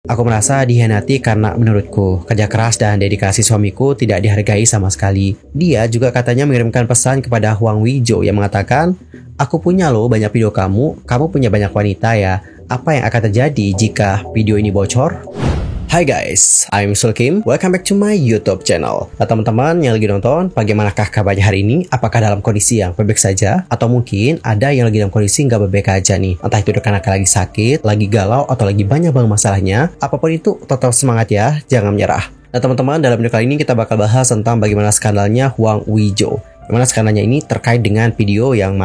Aku merasa dikhianati karena menurutku kerja keras dan dedikasi suamiku tidak dihargai sama sekali. Dia juga katanya mengirimkan pesan kepada Huang Wijo yang mengatakan, "Aku punya loh banyak video kamu punya banyak wanita ya. Apa yang akan terjadi jika video ini bocor?" Hai guys, I'm Sulkim. Welcome back to my YouTube channel. Nah teman-teman yang lagi nonton, bagaimanakah kabarnya hari ini? Apakah dalam kondisi yang baik saja? Atau mungkin ada yang lagi dalam kondisi nggak baik aja nih? Entah itu karena lagi sakit, lagi galau, atau lagi banyak banget masalahnya. Apapun itu, tetap semangat ya, jangan menyerah. Nah teman-teman, dalam video kali ini kita bakal bahas tentang bagaimana skandalnya Huang Wijo. Dimana skandalnya ini terkait dengan video yang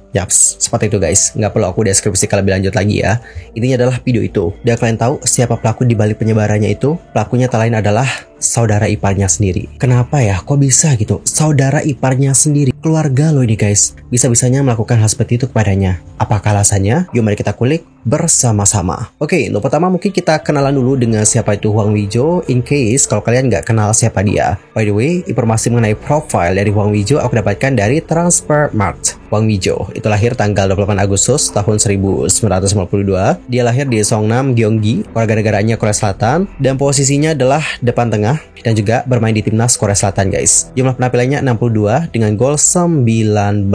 Yaps, seperti itu guys. Nggak perlu aku deskripsikan lebih lanjut lagi ya. Intinya adalah video itu. Dan kalian tahu siapa pelaku di balik penyebarannya itu? Pelakunya tak lain adalah saudara iparnya sendiri. Kenapa ya? Kok bisa gitu? Saudara iparnya sendiri. Keluarga lo ini guys. Bisa-bisanya melakukan hal seperti itu kepadanya. Apakah alasannya? Yuk mari kita kulik bersama-sama. Oke, untuk pertama mungkin kita kenalan dulu dengan siapa itu Huang Wijo. In case kalau kalian nggak kenal siapa dia. By the way, informasi mengenai profile dari Huang Wijo aku dapatkan dari Transfermarkt. Huang Wijo itu lahir tanggal 28 Agustus tahun 1952. Dia lahir di Songnam, Gyeonggi, warga negaranya Korea Selatan, dan posisinya adalah depan tengah dan juga bermain di timnas Korea Selatan guys. Jumlah penampilannya 62 dengan gol 19.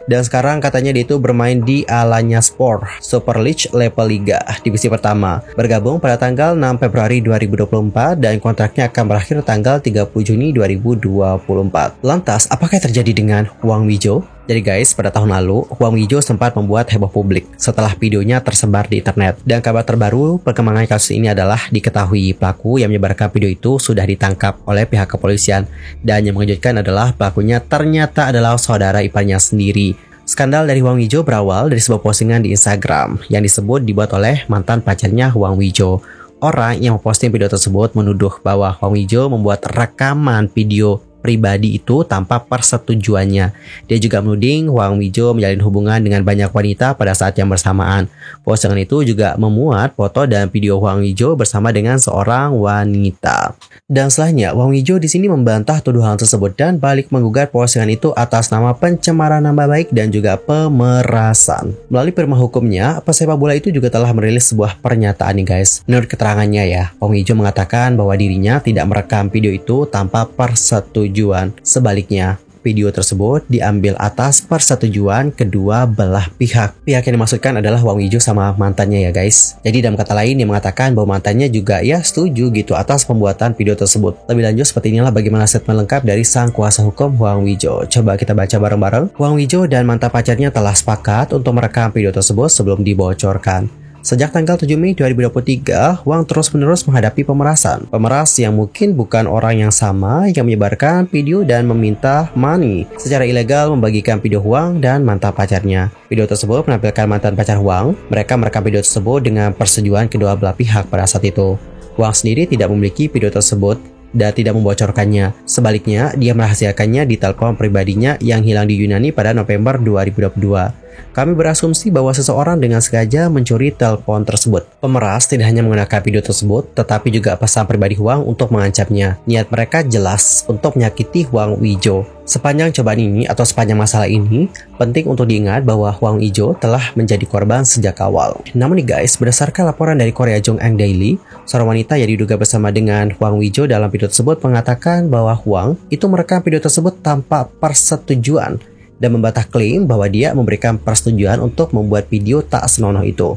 Dan sekarang katanya dia itu bermain di Alanya Sport Super League level Liga divisi pertama. Bergabung pada tanggal 6 Februari 2024 dan kontraknya akan berakhir tanggal 30 Juni 2024. Lantas, apakah yang terjadi dengan Huang Wijo? Jadi guys, pada tahun lalu, Huang Wijo sempat membuat heboh publik setelah videonya tersebar di internet. Dan kabar terbaru perkembangan kasus ini adalah diketahui pelaku yang menyebarkan video itu sudah ditangkap oleh pihak kepolisian. Dan yang mengejutkan adalah pelakunya ternyata adalah saudara iparnya sendiri. Skandal dari Huang Wijo berawal dari sebuah postingan di Instagram yang disebut dibuat oleh mantan pacarnya Huang Wijo. Orang yang memposting video tersebut menuduh bahwa Huang Wijo membuat rekaman video pribadi itu tanpa persetujuannya. Dia juga menuding Huang Wijo menjalin hubungan dengan banyak wanita pada saat yang bersamaan. Postingan itu juga memuat foto dan video Huang Wijo bersama dengan seorang wanita. Dan setelahnya, Huang Wijo di sini membantah tuduhan tersebut dan balik menggugat postingan itu atas nama pencemaran nama baik dan juga pemerasan. Melalui firma hukumnya, pesepak bola itu juga telah merilis sebuah pernyataan nih guys. Menurut keterangannya ya, Huang Wijo mengatakan bahwa dirinya tidak merekam video itu tanpa persetujuan. Sebaliknya, video tersebut diambil atas persetujuan kedua belah pihak. Pihak yang dimaksudkan adalah Huang Wijo sama mantannya ya guys. Jadi dalam kata lain dia mengatakan bahwa mantannya juga ya setuju gitu atas pembuatan video tersebut. Lebih lanjut seperti inilah bagaimana statement lengkap dari sang kuasa hukum Huang Wijo. Coba kita baca bareng-bareng. Huang Wijo dan mantan pacarnya telah sepakat untuk merekam video tersebut sebelum dibocorkan. Sejak tanggal 7 Mei 2023, Huang terus-menerus menghadapi pemerasan. Pemeras yang mungkin bukan orang yang sama yang menyebarkan video dan meminta money secara ilegal membagikan video Huang dan mantan pacarnya. Video tersebut menampilkan mantan pacar Huang. Mereka merekam video tersebut dengan persetujuan kedua belah pihak pada saat itu. Huang sendiri tidak memiliki video tersebut dan tidak membocorkannya. Sebaliknya, dia merahasiakannya di telepon pribadinya yang hilang di Yunani pada November 2022. Kami berasumsi bahwa seseorang dengan sengaja mencuri telepon tersebut. Pemeras tidak hanya menggunakan video tersebut, tetapi juga pesan pribadi Huang untuk mengancamnya. Niat mereka jelas untuk menyakiti Huang Wijo. Sepanjang cobaan ini atau sepanjang masalah ini, penting untuk diingat bahwa Huang Wijo telah menjadi korban sejak awal. Namun nih guys, berdasarkan laporan dari Korea Jongang Daily, seorang wanita yang diduga bersama dengan Huang Wijo dalam video tersebut mengatakan bahwa Huang itu merekam video tersebut tanpa persetujuan dan membantah klaim bahwa dia memberikan persetujuan untuk membuat video tak senonoh itu.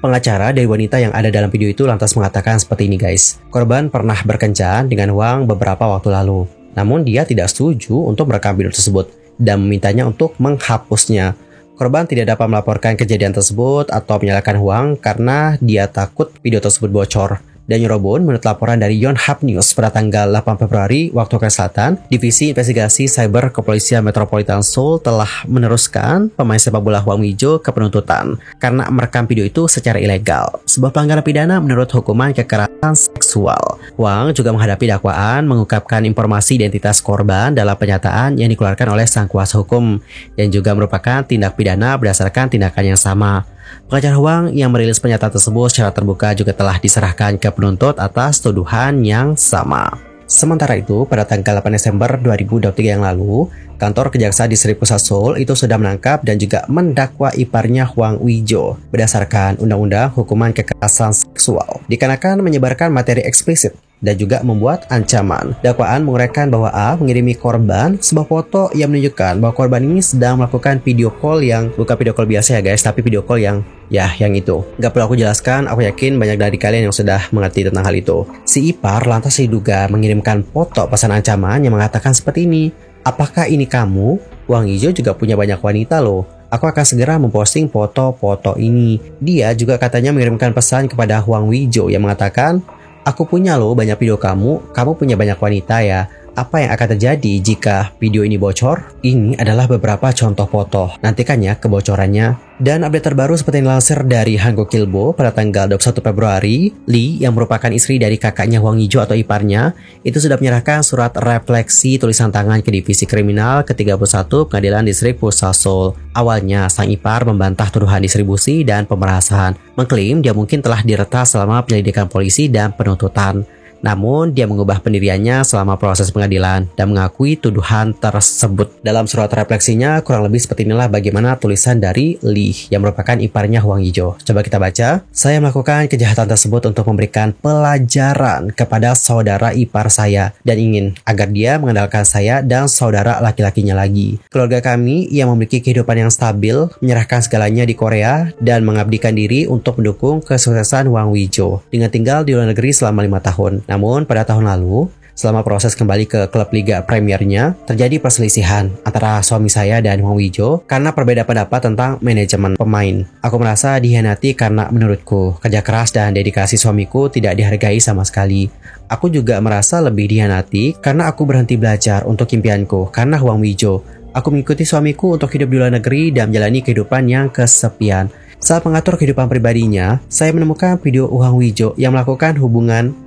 Pengacara dari wanita yang ada dalam video itu lantas mengatakan seperti ini guys. Korban pernah berkencan dengan Huang beberapa waktu lalu. Namun dia tidak setuju untuk merekam video tersebut dan memintanya untuk menghapusnya. Korban tidak dapat melaporkan kejadian tersebut atau menyalahkan Huang karena dia takut video tersebut bocor. Dan Yorobun, menurut laporan dari Yonhap News pada tanggal 8 Februari waktu Korea Selatan, Divisi Investigasi Cyber Kepolisian Metropolitan Seoul telah meneruskan pemain sepak bola Huang Wijo ke penuntutan karena merekam video itu secara ilegal. Sebuah pelanggaran pidana menurut hukuman kekerasan seksual. Huang juga menghadapi dakwaan mengungkapkan informasi identitas korban dalam pernyataan yang dikeluarkan oleh sang kuasa hukum yang juga merupakan tindak pidana berdasarkan tindakan yang sama. Pengacara Huang yang merilis pernyataan tersebut secara terbuka juga telah diserahkan ke penuntut atas tuduhan yang sama. Sementara itu, pada tanggal 8 Desember 2023 yang lalu, kantor Kejaksaan Distrik Pusat Seoul itu sudah menangkap dan juga mendakwa iparnya Hwang Wi-jo berdasarkan Undang-Undang Hukuman Kekerasan Seksual dikarenakan menyebarkan materi eksplisit dan juga membuat ancaman. Dakwaan menguraikan bahwa A mengirimi korban sebuah foto yang menunjukkan bahwa korban ini sedang melakukan video call yang bukan video call biasa ya guys, tapi video call yang itu. Gak perlu aku jelaskan, aku yakin banyak dari kalian yang sudah mengerti tentang hal itu. Si ipar lantas diduga mengirimkan foto pesan ancaman yang mengatakan seperti ini. Apakah ini kamu? Hwang Wi-jo juga punya banyak wanita loh. Aku akan segera memposting foto-foto ini. Dia juga katanya mengirimkan pesan kepada Hwang Wi-jo yang mengatakan, aku punya loh banyak video kamu punya banyak wanita ya. Apa yang akan terjadi jika video ini bocor? Ini adalah beberapa contoh foto. Nantikan ya kebocorannya. Dan update terbaru seperti yang dilansir dari Hangul Ilbo pada tanggal 21 Februari, Lee yang merupakan istri dari kakaknya Hwang Wi-jo atau iparnya, itu sudah menyerahkan surat refleksi tulisan tangan ke Divisi Kriminal ke-31 Pengadilan Distrik Pusat Seoul. Awalnya, sang ipar membantah tuduhan distribusi dan pemerasan, mengklaim dia mungkin telah diretas selama penyelidikan polisi dan penuntutan. Namun, dia mengubah pendiriannya selama proses pengadilan dan mengakui tuduhan tersebut. Dalam surat refleksinya, kurang lebih seperti inilah bagaimana tulisan dari Lee yang merupakan iparnya Hwang Wi-jo. Coba kita baca. Saya melakukan kejahatan tersebut untuk memberikan pelajaran kepada saudara ipar saya dan ingin agar dia mengandalkan saya dan saudara laki-lakinya lagi. Keluarga kami yang memiliki kehidupan yang stabil, menyerahkan segalanya di Korea dan mengabdikan diri untuk mendukung kesuksesan Hwang Wi-jo dengan tinggal di luar negeri selama 5 tahun. Namun pada tahun lalu, selama proses kembali ke klub Liga Premiernya, terjadi perselisihan antara suami saya dan Hwang Wi-jo karena perbedaan pendapat tentang manajemen pemain. Aku merasa dihianati karena menurutku, kerja keras dan dedikasi suamiku tidak dihargai sama sekali. Aku juga merasa lebih dihianati karena aku berhenti belajar untuk impianku karena Hwang Wi-jo. Aku mengikuti suamiku untuk hidup di luar negeri dan menjalani kehidupan yang kesepian. Saat mengatur kehidupan pribadinya, saya menemukan video Hwang Wi-jo yang melakukan hubungan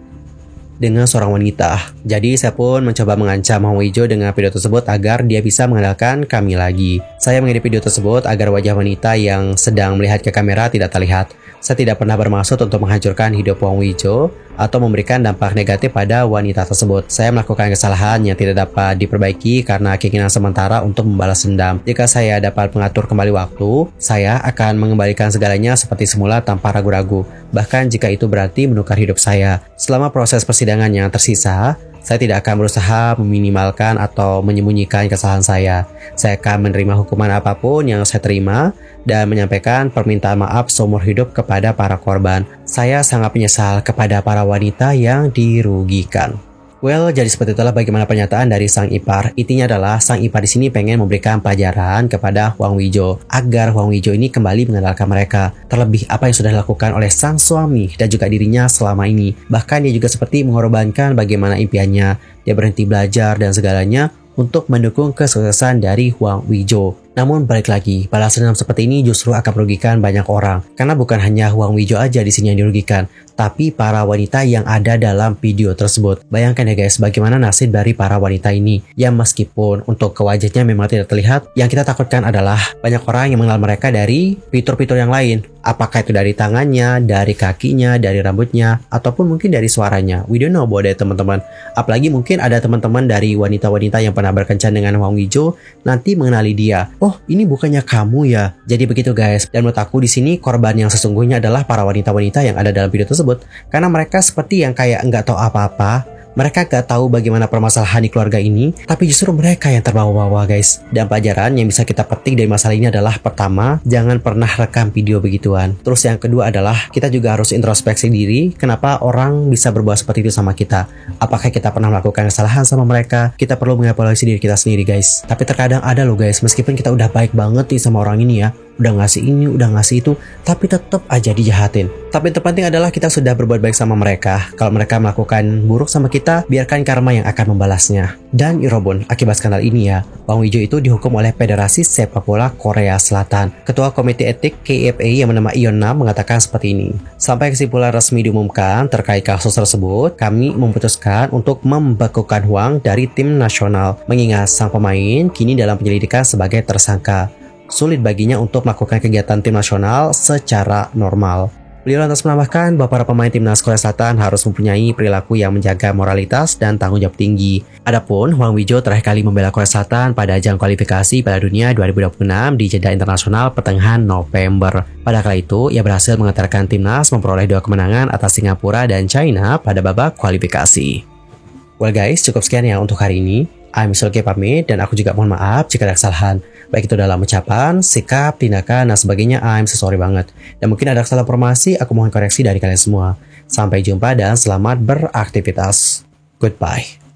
dengan seorang wanita. Jadi saya pun mencoba mengancam Hwang Wi-jo dengan video tersebut agar dia bisa mengandalkan kami lagi. Saya mengirim video tersebut agar wajah wanita yang sedang melihat ke kamera tidak terlihat. Saya tidak pernah bermaksud untuk menghancurkan hidup Hwang Wi-jo atau memberikan dampak negatif pada wanita tersebut. Saya melakukan kesalahan yang tidak dapat diperbaiki karena keinginan sementara untuk membalas dendam. Jika saya dapat mengatur kembali waktu, saya akan mengembalikan segalanya seperti semula tanpa ragu-ragu. Bahkan jika itu berarti menukar hidup saya. Selama proses persidangan yang tersisa, saya tidak akan berusaha meminimalkan atau menyembunyikan kesalahan saya. Saya akan menerima hukuman apapun yang saya terima dan menyampaikan permintaan maaf seumur hidup kepada para korban. Saya sangat menyesal kepada para wanita yang dirugikan. Well, jadi seperti itulah bagaimana pernyataan dari sang ipar. Intinya adalah sang ipar di sini pengen memberikan pelajaran kepada Hwang Wi-jo agar Hwang Wi-jo ini kembali mengandalkan mereka. Terlebih apa yang sudah dilakukan oleh sang suami dan juga dirinya selama ini. Bahkan dia juga seperti mengorbankan bagaimana impiannya. Dia berhenti belajar dan segalanya untuk mendukung kesuksesan dari Hwang Wi-jo. Namun balik lagi, balasan dendam seperti ini justru akan merugikan banyak orang. Karena bukan hanya Hwang Wi-jo aja di sini yang dirugikan, tapi para wanita yang ada dalam video tersebut. Bayangkan ya guys, bagaimana nasib dari para wanita ini. Yang meskipun untuk ke wajahnya memang tidak terlihat, yang kita takutkan adalah banyak orang yang mengenal mereka dari fitur-fitur yang lain. Apakah itu dari tangannya, dari kakinya, dari rambutnya, ataupun mungkin dari suaranya. We don't know about that teman-teman. Apalagi mungkin ada teman-teman dari wanita-wanita yang pernah berkencan dengan Hwang Wi-jo nanti mengenali dia. Oh, ini bukannya kamu ya. Jadi begitu guys. Dan menurut aku di sini korban yang sesungguhnya adalah para wanita-wanita yang ada dalam video tersebut. Karena mereka seperti yang kayak nggak tahu apa-apa. Mereka gak tahu bagaimana permasalahan di keluarga ini, tapi justru mereka yang terbawa-bawa guys. Dan pelajaran yang bisa kita petik dari masalah ini adalah pertama, jangan pernah rekam video begituan. Terus yang kedua adalah, kita juga harus introspeksi diri, kenapa orang bisa berbuat seperti itu sama kita. Apakah kita pernah melakukan kesalahan sama mereka? Kita perlu mengevaluasi diri kita sendiri guys. Tapi terkadang ada loh guys, meskipun kita udah baik banget nih sama orang ini ya, udah ngasih ini, udah ngasih itu, tapi tetap aja dijahatin. Tapi yang terpenting adalah kita sudah berbuat baik sama mereka. Kalau mereka melakukan buruk sama kita, biarkan karma yang akan membalasnya. Dan Irobon, akibat skandal ini ya, Hwang Wi-jo itu dihukum oleh Federasi Sepak Bola Korea Selatan. Ketua Komite Etik KFA yang bernama Ion Nam mengatakan seperti ini. Sampai kesimpulan resmi diumumkan terkait kasus tersebut, kami memutuskan untuk membekukan Hwang dari tim nasional. Mengingat sang pemain kini dalam penyelidikan sebagai tersangka. Sulit baginya untuk melakukan kegiatan tim nasional secara normal. Beliau lantas menambahkan bahwa para pemain timnas Korea Selatan harus mempunyai perilaku yang menjaga moralitas dan tanggung jawab tinggi. Adapun Hwang Ui-jo terakhir kali membela Korea Selatan pada ajang kualifikasi Piala Dunia 2026 di Jeddah Internasional pertengahan November. Pada kala itu, ia berhasil mengantarkan timnas memperoleh 2 kemenangan atas Singapura dan China pada babak kualifikasi. Well guys, cukup sekian ya untuk hari ini. I'm Sulke pamit dan aku juga mohon maaf jika ada kesalahan. Baik itu dalam ucapan, sikap, tindakan, dan sebagainya. I'm so sorry banget. Dan mungkin ada kesalahan informasi, aku mohon koreksi dari kalian semua. Sampai jumpa dan selamat beraktivitas. Goodbye.